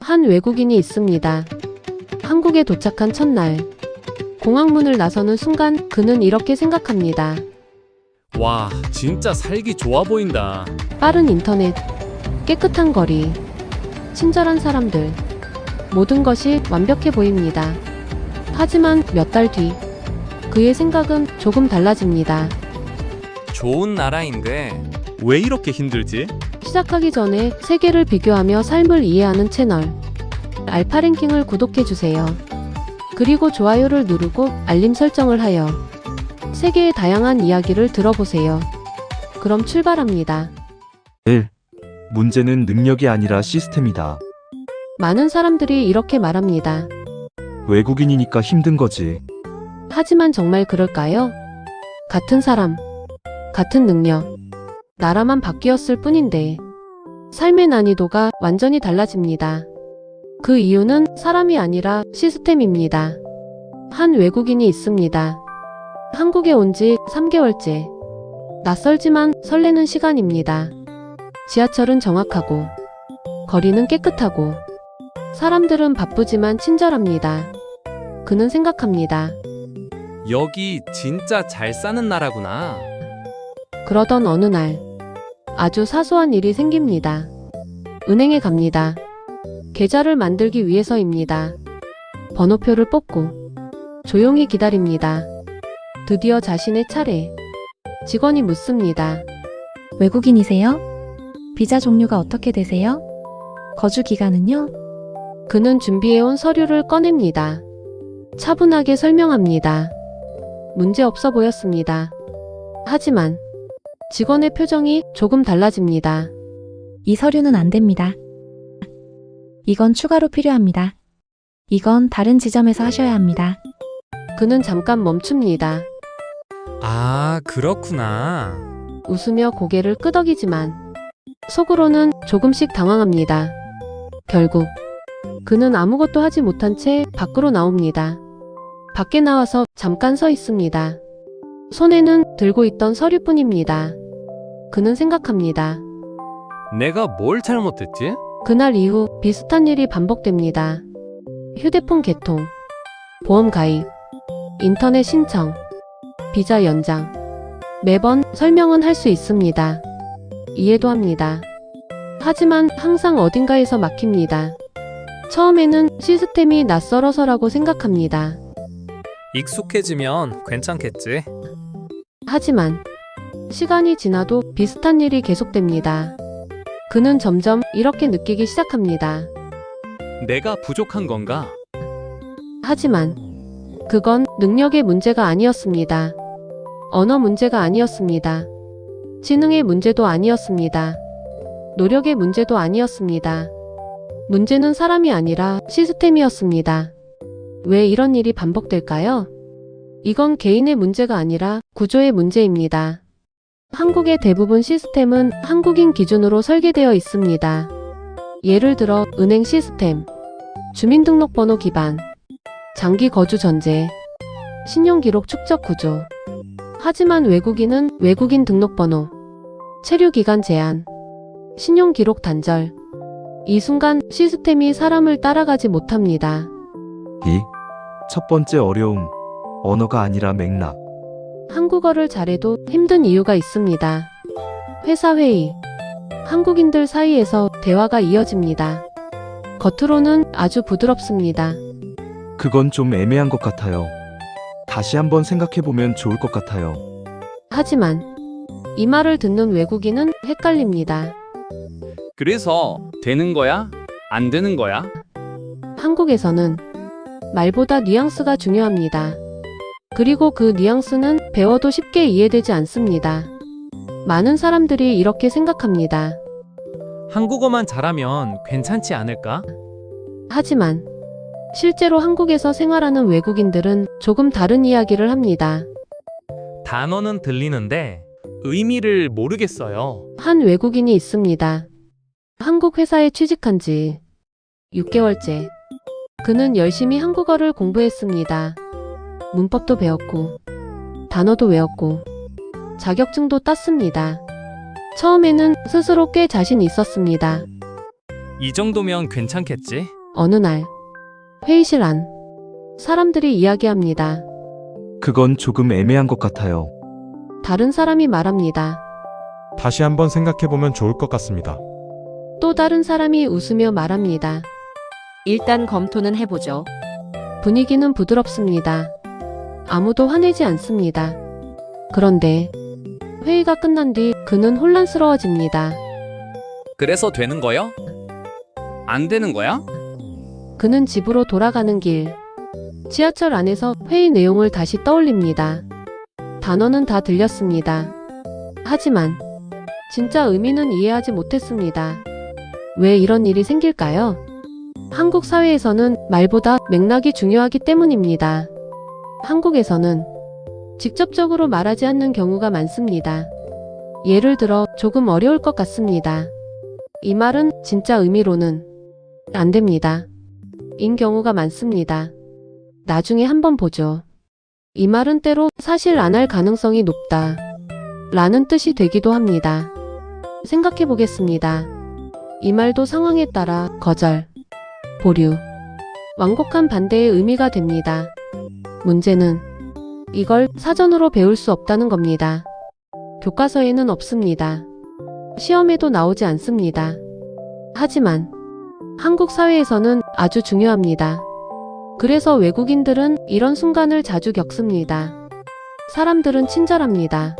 한 외국인이 있습니다. 한국에 도착한 첫날, 공항문을 나서는 순간 그는 이렇게 생각합니다. 와, 진짜 살기 좋아 보인다. 빠른 인터넷, 깨끗한 거리, 친절한 사람들, 모든 것이 완벽해 보입니다. 하지만 몇 달 뒤, 그의 생각은 조금 달라집니다. 좋은 나라인데 왜 이렇게 힘들지? 시작하기 전에 세계를 비교하며 삶을 이해하는 채널 알파랭킹을 구독해주세요. 그리고 좋아요를 누르고 알림 설정을 하여 세계의 다양한 이야기를 들어보세요. 그럼 출발합니다. 1. 문제는 능력이 아니라 시스템이다. 많은 사람들이 이렇게 말합니다. 외국인이니까 힘든 거지. 하지만 정말 그럴까요? 같은 사람, 같은 능력, 나라만 바뀌었을 뿐인데 삶의 난이도가 완전히 달라집니다. 그 이유는 사람이 아니라 시스템입니다. 한 외국인이 있습니다. 한국에 온 지 3개월째. 낯설지만 설레는 시간입니다. 지하철은 정확하고, 거리는 깨끗하고, 사람들은 바쁘지만 친절합니다. 그는 생각합니다. 여기 진짜 잘 사는 나라구나. 그러던 어느 날, 아주 사소한 일이 생깁니다. 은행에 갑니다. 계좌를 만들기 위해서입니다. 번호표를 뽑고, 조용히 기다립니다. 드디어 자신의 차례. 직원이 묻습니다. 외국인이세요? 비자 종류가 어떻게 되세요? 거주 기간은요? 그는 준비해온 서류를 꺼냅니다. 차분하게 설명합니다. 문제 없어 보였습니다. 하지만 직원의 표정이 조금 달라집니다. 이 서류는 안 됩니다. 이건 추가로 필요합니다. 이건 다른 지점에서 하셔야 합니다. 그는 잠깐 멈춥니다. 아, 그렇구나. 웃으며 고개를 끄덕이지만 속으로는 조금씩 당황합니다. 결국 그는 아무것도 하지 못한 채 밖으로 나옵니다. 밖에 나와서 잠깐 서 있습니다. 손에는 들고 있던 서류뿐입니다. 그는 생각합니다. 내가 뭘 잘못했지? 그날 이후 비슷한 일이 반복됩니다. 휴대폰 개통, 보험 가입, 인터넷 신청, 비자 연장. 매번 설명은 할 수 있습니다. 이해도 합니다. 하지만 항상 어딘가에서 막힙니다. 처음에는 시스템이 낯설어서라고 생각합니다. 익숙해지면 괜찮겠지. 하지만 시간이 지나도 비슷한 일이 계속됩니다. 그는 점점 이렇게 느끼기 시작합니다. 내가 부족한 건가? 하지만 그건 능력의 문제가 아니었습니다. 언어 문제가 아니었습니다. 지능의 문제도 아니었습니다. 노력의 문제도 아니었습니다. 문제는 사람이 아니라 시스템이었습니다. 왜 이런 일이 반복될까요? 이건 개인의 문제가 아니라 구조의 문제입니다. 한국의 대부분 시스템은 한국인 기준으로 설계되어 있습니다. 예를 들어 은행 시스템, 주민등록번호 기반, 장기 거주 전제, 신용기록 축적 구조. 하지만 외국인은 외국인 등록번호, 체류기간 제한, 신용기록 단절. 이 순간 시스템이 사람을 따라가지 못합니다. 2. 첫 번째 어려움. 언어가 아니라 맥락. 한국어를 잘해도 힘든 이유가 있습니다. 회사 회의. 한국인들 사이에서 대화가 이어집니다. 겉으로는 아주 부드럽습니다. 그건 좀 애매한 것 같아요. 다시 한번 생각해보면 좋을 것 같아요. 하지만 이 말을 듣는 외국인은 헷갈립니다. 그래서 되는 거야? 안 되는 거야? 한국에서는 말보다 뉘앙스가 중요합니다. 그리고 그 뉘앙스는 배워도 쉽게 이해되지 않습니다. 많은 사람들이 이렇게 생각합니다. 한국어만 잘하면 괜찮지 않을까? 하지만 실제로 한국에서 생활하는 외국인들은 조금 다른 이야기를 합니다. 단어는 들리는데 의미를 모르겠어요. 한 외국인이 있습니다. 한국 회사에 취직한 지 6개월째. 그는 열심히 한국어를 공부했습니다. 문법도 배웠고, 단어도 외웠고, 자격증도 땄습니다. 처음에는 스스로 꽤 자신 있었습니다. 이 정도면 괜찮겠지? 어느 날 회의실 안 사람들이 이야기합니다. 그건 조금 애매한 것 같아요. 다른 사람이 말합니다. 다시 한번 생각해보면 좋을 것 같습니다. 또 다른 사람이 웃으며 말합니다. 일단 검토는 해보죠. 분위기는 부드럽습니다. 아무도 화내지 않습니다. 그런데 회의가 끝난 뒤 그는 혼란스러워집니다. 그래서 되는 거야? 안 되는 거야? 그는 집으로 돌아가는 길. 지하철 안에서 회의 내용을 다시 떠올립니다. 단어는 다 들렸습니다. 하지만 진짜 의미는 이해하지 못했습니다. 왜 이런 일이 생길까요? 한국 사회에서는 말보다 맥락이 중요하기 때문입니다. 한국에서는 직접적으로 말하지 않는 경우가 많습니다. 예를 들어 조금 어려울 것 같습니다. 이 말은 진짜 의미로는 안 됩니다. 인 경우가 많습니다. 나중에 한번 보죠. 이 말은 때로 사실 안 할 가능성이 높다 라는 뜻이 되기도 합니다. 생각해 보겠습니다. 이 말도 상황에 따라 거절, 보류, 완곡한 반대의 의미가 됩니다. 문제는 이걸 사전으로 배울 수 없다는 겁니다. 교과서에는 없습니다. 시험에도 나오지 않습니다. 하지만 한국 사회에서는 아주 중요합니다. 그래서 외국인들은 이런 순간을 자주 겪습니다. 사람들은 친절합니다.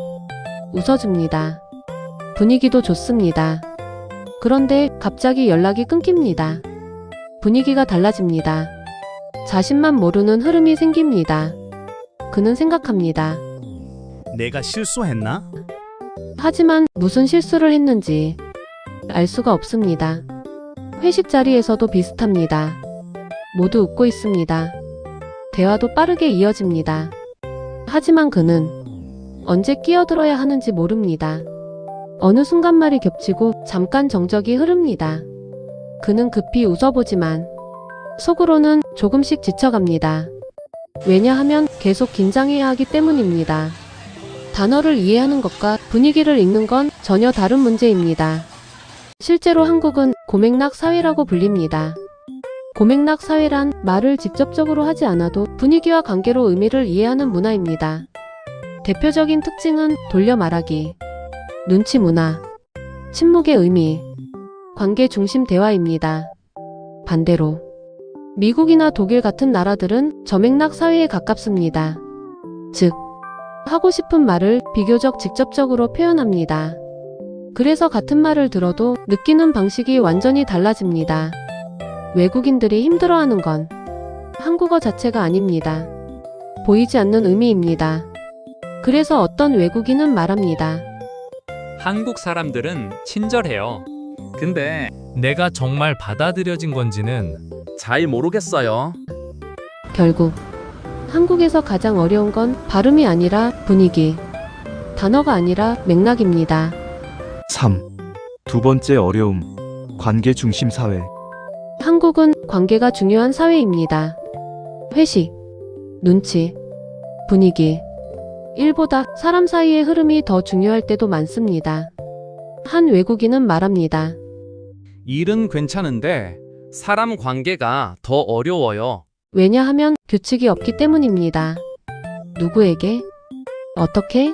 웃어줍니다. 분위기도 좋습니다. 그런데 갑자기 연락이 끊깁니다. 분위기가 달라집니다. 자신만 모르는 흐름이 생깁니다. 그는 생각합니다. 내가 실수했나? 하지만 무슨 실수를 했는지 알 수가 없습니다. 회식 자리에서도 비슷합니다. 모두 웃고 있습니다. 대화도 빠르게 이어집니다. 하지만 그는 언제 끼어들어야 하는지 모릅니다. 어느 순간 말이 겹치고 잠깐 정적이 흐릅니다. 그는 급히 웃어보지만 속으로는 조금씩 지쳐갑니다. 왜냐하면 계속 긴장해야 하기 때문입니다. 단어를 이해하는 것과 분위기를 읽는 건 전혀 다른 문제입니다. 실제로 한국은 고맥락 사회라고 불립니다. 고맥락 사회란 말을 직접적으로 하지 않아도 분위기와 관계로 의미를 이해하는 문화입니다. 대표적인 특징은 돌려 말하기, 눈치 문화, 침묵의 의미, 관계 중심 대화입니다. 반대로 미국이나 독일 같은 나라들은 저맥락 사회에 가깝습니다. 즉, 하고 싶은 말을 비교적 직접적으로 표현합니다. 그래서 같은 말을 들어도 느끼는 방식이 완전히 달라집니다. 외국인들이 힘들어하는 건 한국어 자체가 아닙니다. 보이지 않는 의미입니다. 그래서 어떤 외국인은 말합니다. 한국 사람들은 친절해요. 근데 내가 정말 받아들여진 건지는 잘 모르겠어요. 결국 한국에서 가장 어려운 건 발음이 아니라 분위기, 단어가 아니라 맥락입니다. 3. 두 번째 어려움. 관계 중심 사회. 한국은 관계가 중요한 사회입니다. 회식, 눈치, 분위기, 일보다 사람 사이의 흐름이 더 중요할 때도 많습니다. 한 외국인은 말합니다. 일은 괜찮은데 사람 관계가 더 어려워요. 왜냐하면 규칙이 없기 때문입니다. 누구에게? 어떻게?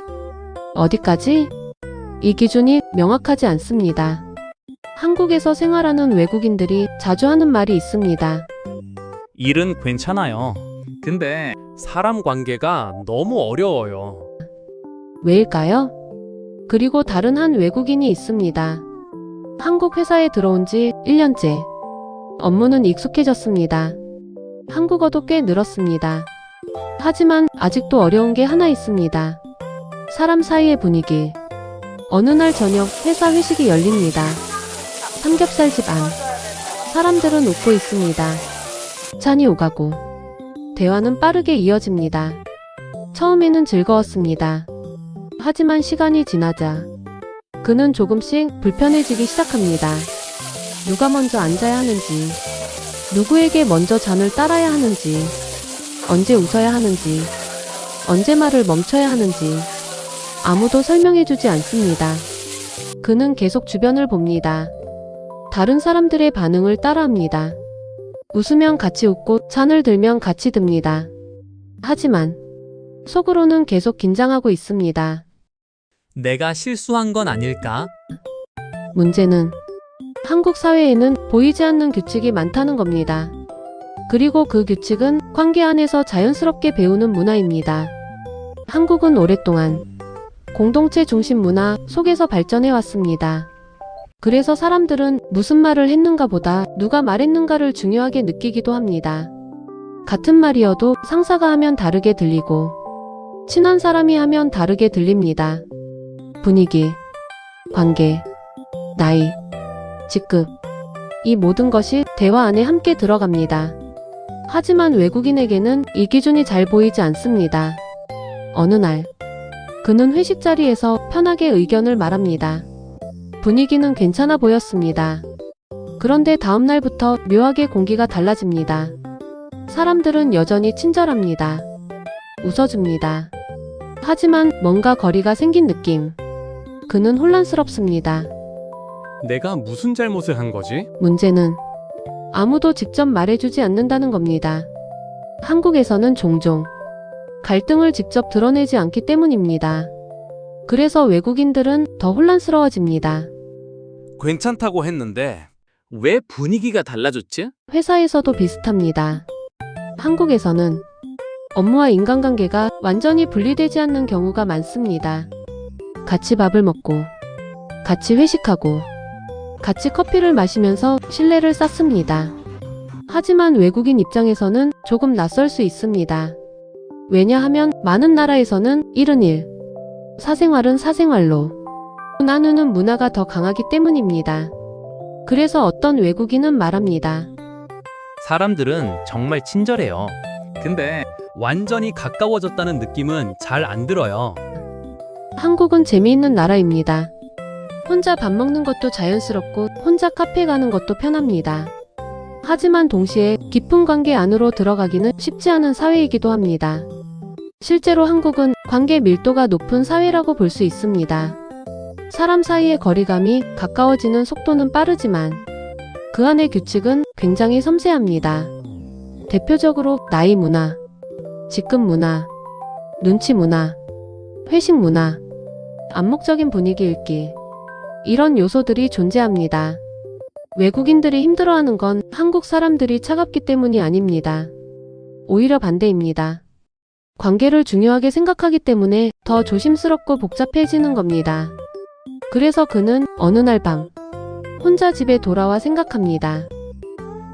어디까지? 이 기준이 명확하지 않습니다. 한국에서 생활하는 외국인들이 자주 하는 말이 있습니다. 일은 괜찮아요. 근데 사람 관계가 너무 어려워요. 왜일까요? 그리고 다른 한 외국인이 있습니다. 한국 회사에 들어온 지 1년째. 업무는 익숙해졌습니다. 한국어도 꽤 늘었습니다. 하지만 아직도 어려운 게 하나 있습니다. 사람 사이의 분위기. 어느 날 저녁 회사 회식이 열립니다. 삼겹살집 안. 사람들은 웃고 있습니다. 찬이 오가고. 대화는 빠르게 이어집니다. 처음에는 즐거웠습니다. 하지만 시간이 지나자 그는 조금씩 불편해지기 시작합니다. 누가 먼저 앉아야 하는지, 누구에게 먼저 잔을 따라야 하는지, 언제 웃어야 하는지, 언제 말을 멈춰야 하는지 아무도 설명해주지 않습니다. 그는 계속 주변을 봅니다. 다른 사람들의 반응을 따라합니다. 웃으면 같이 웃고 잔을 들면 같이 듭니다. 하지만 속으로는 계속 긴장하고 있습니다. 내가 실수한 건 아닐까? 문제는 한국 사회에는 보이지 않는 규칙이 많다는 겁니다. 그리고 그 규칙은 관계 안에서 자연스럽게 배우는 문화입니다. 한국은 오랫동안 공동체 중심 문화 속에서 발전해 왔습니다. 그래서 사람들은 무슨 말을 했는가 보다 누가 말했는가를 중요하게 느끼기도 합니다. 같은 말이어도 상사가 하면 다르게 들리고 친한 사람이 하면 다르게 들립니다. 분위기, 관계, 나이, 직급, 이 모든 것이 대화 안에 함께 들어갑니다. 하지만 외국인에게는 이 기준이 잘 보이지 않습니다. 어느 날, 그는 회식 자리에서 편하게 의견을 말합니다. 분위기는 괜찮아 보였습니다. 그런데 다음 날부터 묘하게 공기가 달라집니다. 사람들은 여전히 친절합니다. 웃어줍니다. 하지만 뭔가 거리가 생긴 느낌. 그는 혼란스럽습니다. 내가 무슨 잘못을 한 거지? 문제는 아무도 직접 말해주지 않는다는 겁니다. 한국에서는 종종 갈등을 직접 드러내지 않기 때문입니다. 그래서 외국인들은 더 혼란스러워집니다. 괜찮다고 했는데 왜 분위기가 달라졌지? 회사에서도 비슷합니다. 한국에서는 업무와 인간관계가 완전히 분리되지 않는 경우가 많습니다. 같이 밥을 먹고, 같이 회식하고, 같이 커피를 마시면서 신뢰를 쌓습니다. 하지만 외국인 입장에서는 조금 낯설 수 있습니다. 왜냐하면 많은 나라에서는 일은 일, 사생활은 사생활로 나누는 문화가 더 강하기 때문입니다. 그래서 어떤 외국인은 말합니다. 사람들은 정말 친절해요. 근데 완전히 가까워졌다는 느낌은 잘 안 들어요. 한국은 재미있는 나라입니다. 혼자 밥 먹는 것도 자연스럽고 혼자 카페 가는 것도 편합니다. 하지만 동시에 깊은 관계 안으로 들어가기는 쉽지 않은 사회이기도 합니다. 실제로 한국은 관계 밀도가 높은 사회라고 볼 수 있습니다. 사람 사이의 거리감이 가까워지는 속도는 빠르지만 그 안의 규칙은 굉장히 섬세합니다. 대표적으로 나이 문화, 직급 문화, 눈치 문화, 회식 문화, 암묵적인 분위기 읽기, 이런 요소들이 존재합니다. 외국인들이 힘들어하는 건 한국 사람들이 차갑기 때문이 아닙니다. 오히려 반대입니다. 관계를 중요하게 생각하기 때문에 더 조심스럽고 복잡해지는 겁니다. 그래서 그는 어느 날 밤 혼자 집에 돌아와 생각합니다.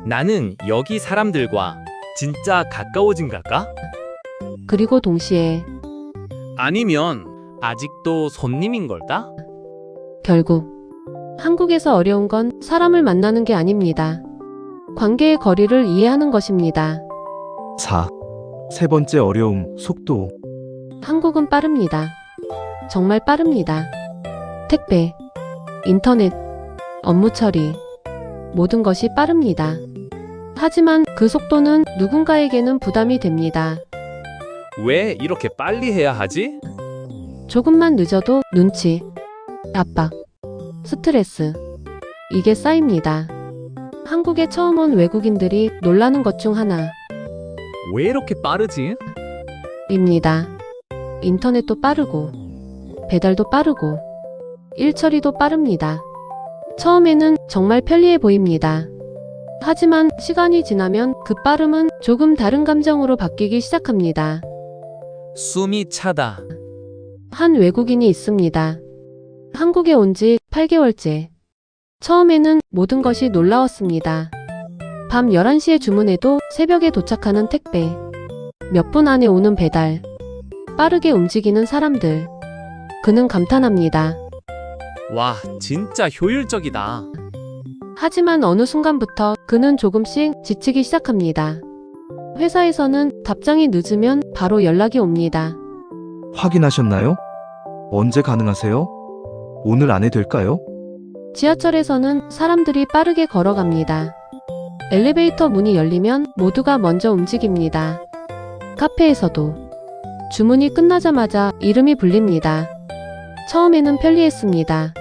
나는 여기 사람들과 진짜 가까워진 걸까? 그리고 동시에 아니면 아직도 손님인 걸까? 결국 한국에서 어려운 건 사람을 만나는 게 아닙니다. 관계의 거리를 이해하는 것입니다. 4. 세 번째 어려움, 속도. 한국은 빠릅니다. 정말 빠릅니다. 택배, 인터넷, 업무 처리, 모든 것이 빠릅니다. 하지만 그 속도는 누군가에게는 부담이 됩니다. 왜 이렇게 빨리 해야 하지? 조금만 늦어도 눈치, 압박, 스트레스, 이게 쌓입니다. 한국에 처음 온 외국인들이 놀라는 것 중 하나 왜 이렇게 빠르지? 입니다. 인터넷도 빠르고, 배달도 빠르고, 일 처리도 빠릅니다. 처음에는 정말 편리해 보입니다. 하지만 시간이 지나면 그 빠름은 조금 다른 감정으로 바뀌기 시작합니다. 숨이 차다. 한 외국인이 있습니다. 한국에 온 지 8개월째. 처음에는 모든 것이 놀라웠습니다. 밤 11시에 주문해도 새벽에 도착하는 택배. 몇 분 안에 오는 배달. 빠르게 움직이는 사람들. 그는 감탄합니다. 와, 진짜 효율적이다. 하지만 어느 순간부터 그는 조금씩 지치기 시작합니다. 회사에서는 답장이 늦으면 바로 연락이 옵니다. 확인하셨나요? 언제 가능하세요? 오늘 안에 될까요? 지하철에서는 사람들이 빠르게 걸어갑니다. 엘리베이터 문이 열리면 모두가 먼저 움직입니다. 카페에서도 주문이 끝나자마자 이름이 불립니다. 처음에는 편리했습니다.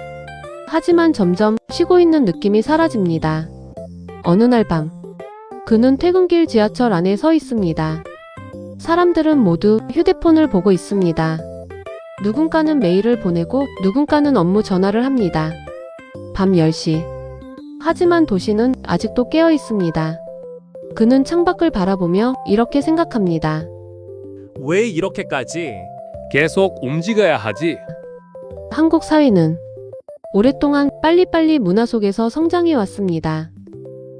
하지만 점점 쉬고 있는 느낌이 사라집니다. 어느 날 밤, 그는 퇴근길 지하철 안에 서 있습니다. 사람들은 모두 휴대폰을 보고 있습니다. 누군가는 메일을 보내고 누군가는 업무 전화를 합니다. 밤 10시. 하지만 도시는 아직도 깨어 있습니다. 그는 창밖을 바라보며 이렇게 생각합니다. 왜 이렇게까지? 계속 움직여야 하지. 한국 사회는 오랫동안 빨리빨리 문화 속에서 성장해 왔습니다.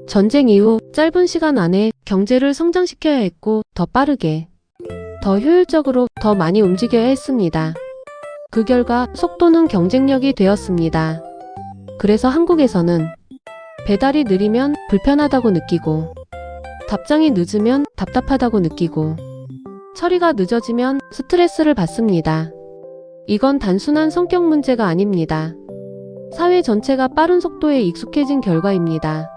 전쟁 이후 짧은 시간 안에 경제를 성장시켜야 했고 더 빠르게, 더 효율적으로 더 많이 움직여야 했습니다. 그 결과 속도는 경쟁력이 되었습니다. 그래서 한국에서는 배달이 느리면 불편하다고 느끼고, 답장이 늦으면 답답하다고 느끼고, 처리가 늦어지면 스트레스를 받습니다. 이건 단순한 성격 문제가 아닙니다. 사회 전체가 빠른 속도에 익숙해진 결과입니다.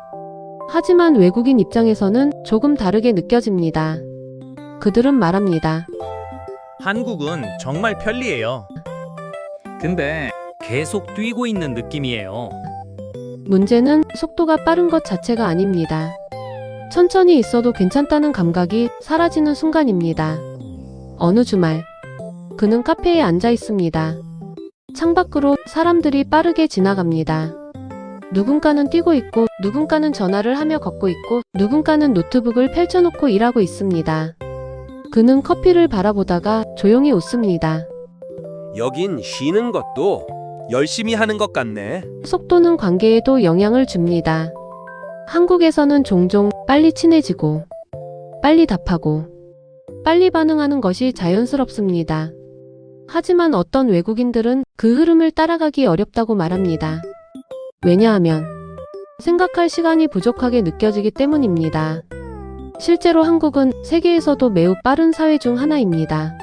하지만 외국인 입장에서는 조금 다르게 느껴집니다. 그들은 말합니다. 한국은 정말 편리해요. 근데 계속 뛰고 있는 느낌이에요. 문제는 속도가 빠른 것 자체가 아닙니다. 천천히 있어도 괜찮다는 감각이 사라지는 순간입니다. 어느 주말, 그는 카페에 앉아 있습니다. 창밖으로 사람들이 빠르게 지나갑니다. 누군가는 뛰고 있고, 누군가는 전화를 하며 걷고 있고, 누군가는 노트북을 펼쳐놓고 일하고 있습니다. 그는 커피를 바라보다가 조용히 웃습니다. 여긴 쉬는 것도 열심히 하는 것 같네. 속도는 관계에도 영향을 줍니다. 한국에서는 종종 빨리 친해지고, 빨리 답하고, 빨리 반응하는 것이 자연스럽습니다. 하지만 어떤 외국인들은 그 흐름을 따라가기 어렵다고 말합니다. 왜냐하면 생각할 시간이 부족하게 느껴지기 때문입니다. 실제로 한국은 세계에서도 매우 빠른 사회 중 하나입니다.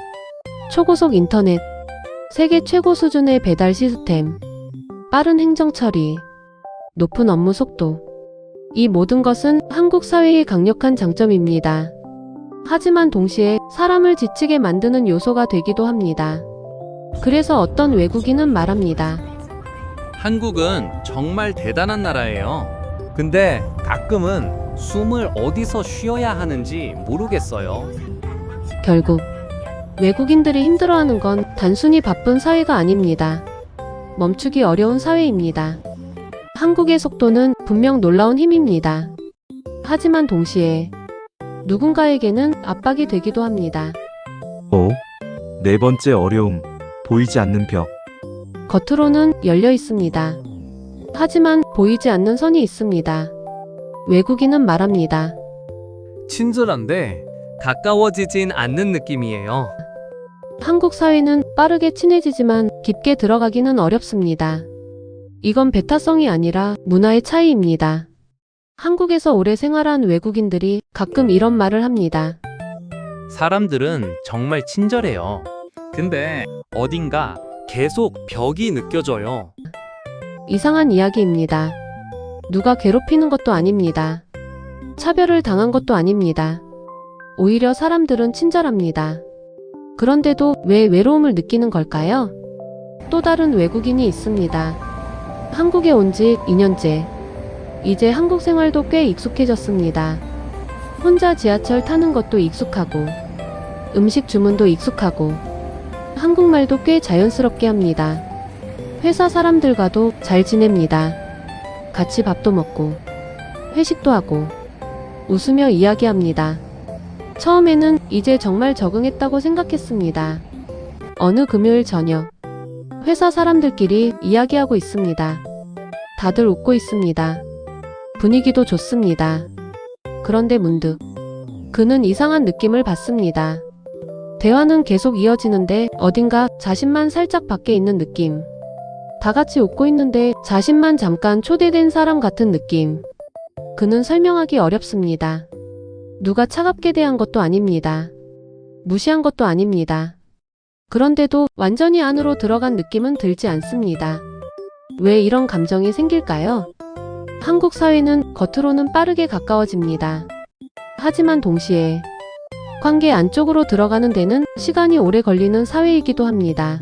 초고속 인터넷, 세계 최고 수준의 배달 시스템, 빠른 행정 처리, 높은 업무 속도. 이 모든 것은 한국 사회의 강력한 장점입니다. 하지만 동시에 사람을 지치게 만드는 요소가 되기도 합니다. 그래서 어떤 외국인은 말합니다. 한국은 정말 대단한 나라예요. 근데 가끔은 숨을 어디서 쉬어야 하는지 모르겠어요. 결국 외국인들이 힘들어하는 건 단순히 바쁜 사회가 아닙니다. 멈추기 어려운 사회입니다. 한국의 속도는 분명 놀라운 힘입니다. 하지만 동시에 누군가에게는 압박이 되기도 합니다. 네 번째 어려움. 보이지 않는 벽. 겉으로는 열려 있습니다. 하지만 보이지 않는 선이 있습니다. 외국인은 말합니다. 친절한데 가까워지진 않는 느낌이에요. 한국 사회는 빠르게 친해지지만 깊게 들어가기는 어렵습니다. 이건 배타성이 아니라 문화의 차이입니다. 한국에서 오래 생활한 외국인들이 가끔 이런 말을 합니다. 사람들은 정말 친절해요. 근데 어딘가 계속 벽이 느껴져요. 이상한 이야기입니다. 누가 괴롭히는 것도 아닙니다. 차별을 당한 것도 아닙니다. 오히려 사람들은 친절합니다. 그런데도 왜 외로움을 느끼는 걸까요? 또 다른 외국인이 있습니다. 한국에 온 지 2년째. 이제 한국 생활도 꽤 익숙해졌습니다. 혼자 지하철 타는 것도 익숙하고, 음식 주문도 익숙하고, 한국말도 꽤 자연스럽게 합니다. 회사 사람들과도 잘 지냅니다. 같이 밥도 먹고, 회식도 하고, 웃으며 이야기합니다. 처음에는 이제 정말 적응했다고 생각했습니다. 어느 금요일 저녁, 회사 사람들끼리 이야기하고 있습니다. 다들 웃고 있습니다. 분위기도 좋습니다. 그런데 문득 그는 이상한 느낌을 받습니다. 대화는 계속 이어지는데 어딘가 자신만 살짝 밖에 있는 느낌. 다 같이 웃고 있는데 자신만 잠깐 초대된 사람 같은 느낌. 그는 설명하기 어렵습니다. 누가 차갑게 대한 것도 아닙니다. 무시한 것도 아닙니다. 그런데도 완전히 안으로 들어간 느낌은 들지 않습니다. 왜 이런 감정이 생길까요? 한국 사회는 겉으로는 빠르게 가까워집니다. 하지만 동시에 관계 안쪽으로 들어가는 데는 시간이 오래 걸리는 사회이기도 합니다.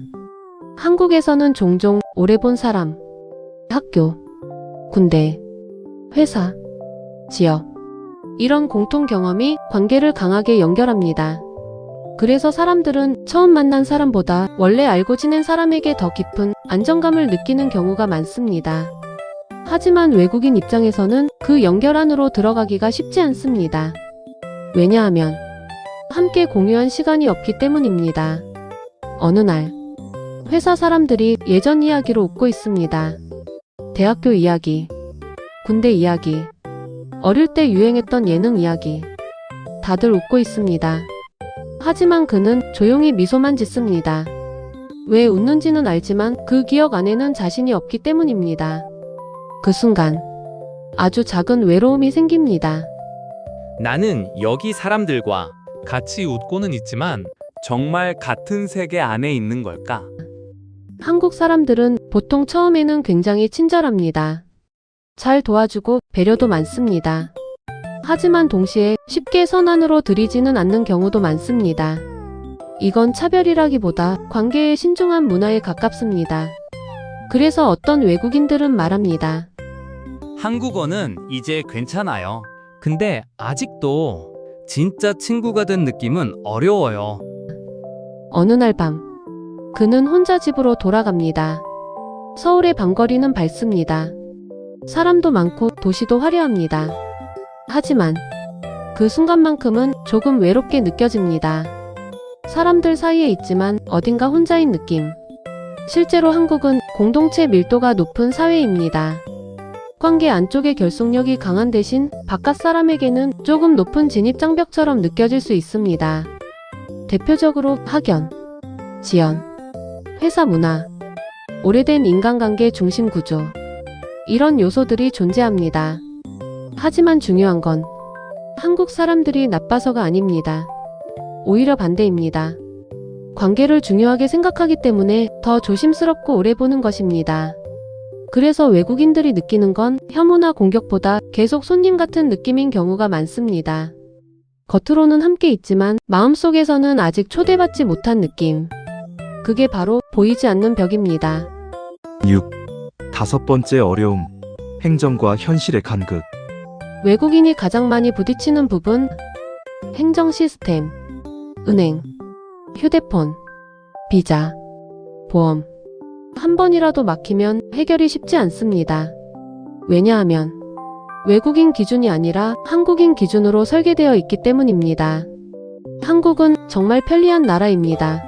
한국에서는 종종 오래 본 사람, 학교, 군대, 회사, 지역. 이런 공통 경험이 관계를 강하게 연결합니다. 그래서 사람들은 처음 만난 사람보다 원래 알고 지낸 사람에게 더 깊은 안정감을 느끼는 경우가 많습니다. 하지만 외국인 입장에서는 그 연결 안으로 들어가기가 쉽지 않습니다. 왜냐하면 함께 공유한 시간이 없기 때문입니다. 어느 날, 회사 사람들이 예전 이야기로 웃고 있습니다. 대학교 이야기, 군대 이야기, 어릴 때 유행했던 예능 이야기. 다들 웃고 있습니다. 하지만 그는 조용히 미소만 짓습니다. 왜 웃는지는 알지만 그 기억 안에는 자신이 없기 때문입니다. 그 순간 아주 작은 외로움이 생깁니다. 나는 여기 사람들과 같이 웃고는 있지만 정말 같은 세계 안에 있는 걸까? 한국 사람들은 보통 처음에는 굉장히 친절합니다. 잘 도와주고 배려도 많습니다. 하지만 동시에 쉽게 선안으로 들이지는 않는 경우도 많습니다. 이건 차별이라기보다 관계의 신중한 문화에 가깝습니다. 그래서 어떤 외국인들은 말합니다. 한국어는 이제 괜찮아요. 근데 아직도 진짜 친구가 된 느낌은 어려워요. 어느 날 밤, 그는 혼자 집으로 돌아갑니다. 서울의 밤거리는 밝습니다. 사람도 많고 도시도 화려합니다. 하지만 그 순간만큼은 조금 외롭게 느껴집니다. 사람들 사이에 있지만 어딘가 혼자인 느낌. 실제로 한국은 공동체 밀도가 높은 사회입니다. 관계 안쪽의 결속력이 강한 대신 바깥 사람에게는 조금 높은 진입장벽처럼 느껴질 수 있습니다. 대표적으로 학연, 지연, 회사 문화, 오래된 인간관계 중심 구조. 이런 요소들이 존재합니다. 하지만 중요한 건 한국 사람들이 나빠서가 아닙니다. 오히려 반대입니다. 관계를 중요하게 생각하기 때문에 더 조심스럽고 오래 보는 것입니다. 그래서 외국인들이 느끼는 건 혐오나 공격보다 계속 손님 같은 느낌인 경우가 많습니다. 겉으로는 함께 있지만 마음속에서는 아직 초대받지 못한 느낌. 그게 바로 보이지 않는 벽입니다. 6. 다섯 번째 어려움. 행정과 현실의 간극. 외국인이 가장 많이 부딪히는 부분, 행정 시스템, 은행, 휴대폰, 비자, 보험. 한 번이라도 막히면 해결이 쉽지 않습니다. 왜냐하면 외국인 기준이 아니라 한국인 기준으로 설계되어 있기 때문입니다. 한국은 정말 편리한 나라입니다.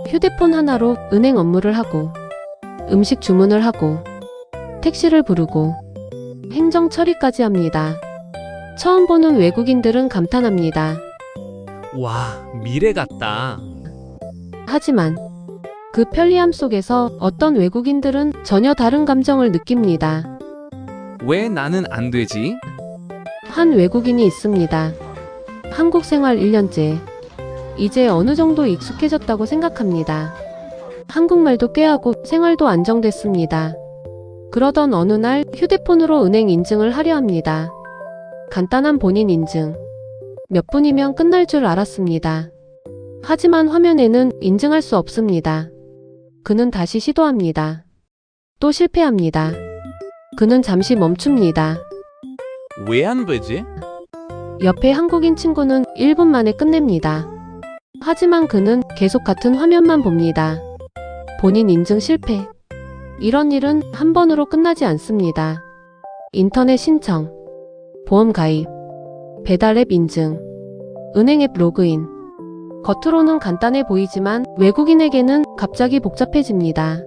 휴대폰 하나로 은행 업무를 하고, 음식 주문을 하고, 택시를 부르고, 행정 처리까지 합니다. 처음 보는 외국인들은 감탄합니다. 와, 미래 같다. 하지만 그 편리함 속에서 어떤 외국인들은 전혀 다른 감정을 느낍니다. 왜 나는 안 되지? 한 외국인이 있습니다. 한국 생활 1년째. 이제 어느 정도 익숙해졌다고 생각합니다. 한국말도 꾀하고 생활도 안정됐습니다. 그러던 어느 날 휴대폰으로 은행 인증을 하려 합니다. 간단한 본인 인증. 몇 분이면 끝날 줄 알았습니다. 하지만 화면에는 인증할 수 없습니다. 그는 다시 시도합니다. 또 실패합니다. 그는 잠시 멈춥니다. 왜 안 되지? 옆에 한국인 친구는 1분 만에 끝냅니다. 하지만 그는 계속 같은 화면만 봅니다. 본인 인증 실패. 이런 일은 한 번으로 끝나지 않습니다. 인터넷 신청, 보험 가입, 배달 앱 인증, 은행 앱 로그인. 겉으로는 간단해 보이지만 외국인에게는 갑자기 복잡해집니다.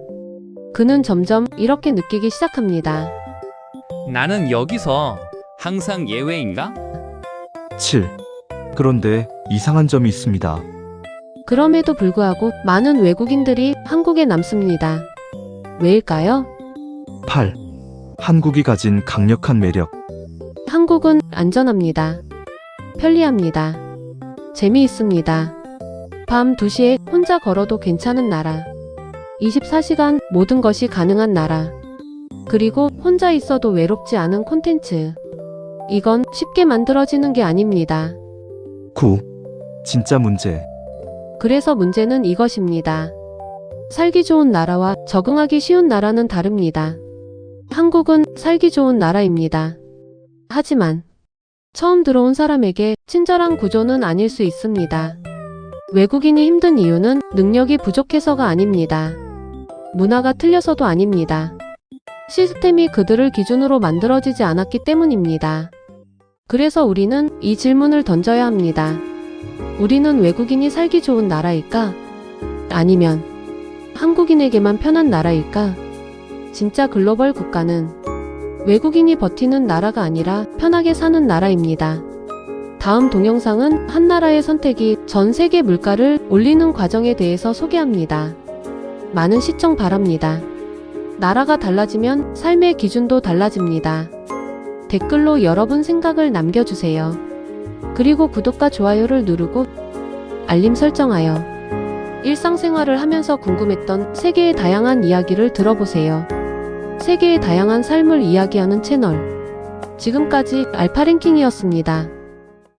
그는 점점 이렇게 느끼기 시작합니다. 나는 여기서 항상 예외인가? 7. 그런데 이상한 점이 있습니다. 그럼에도 불구하고 많은 외국인들이 한국에 남습니다. 왜일까요? 8. 한국이 가진 강력한 매력. 한국은 안전합니다. 편리합니다. 재미있습니다. 밤 2시에 혼자 걸어도 괜찮은 나라. 24시간 모든 것이 가능한 나라. 그리고 혼자 있어도 외롭지 않은 콘텐츠. 이건 쉽게 만들어지는 게 아닙니다. 9. 진짜 문제. 그래서 문제는 이것입니다. 살기 좋은 나라와 적응하기 쉬운 나라는 다릅니다. 한국은 살기 좋은 나라입니다. 하지만 처음 들어온 사람에게 친절한 구조는 아닐 수 있습니다. 외국인이 힘든 이유는 능력이 부족해서가 아닙니다. 문화가 틀려서도 아닙니다. 시스템이 그들을 기준으로 만들어지지 않았기 때문입니다. 그래서 우리는 이 질문을 던져야 합니다. 우리는 외국인이 살기 좋은 나라일까? 아니면 한국인에게만 편한 나라일까? 진짜 글로벌 국가는 외국인이 버티는 나라가 아니라 편하게 사는 나라입니다. 다음 동영상은 한 나라의 선택이 전 세계 물가를 올리는 과정에 대해서 소개합니다. 많은 시청 바랍니다. 나라가 달라지면 삶의 기준도 달라집니다. 댓글로 여러분 생각을 남겨주세요. 그리고 구독과 좋아요를 누르고 알림 설정하여 일상생활을 하면서 궁금했던 세계의 다양한 이야기를 들어보세요. 세계의 다양한 삶을 이야기하는 채널. 지금까지 알파랭킹이었습니다.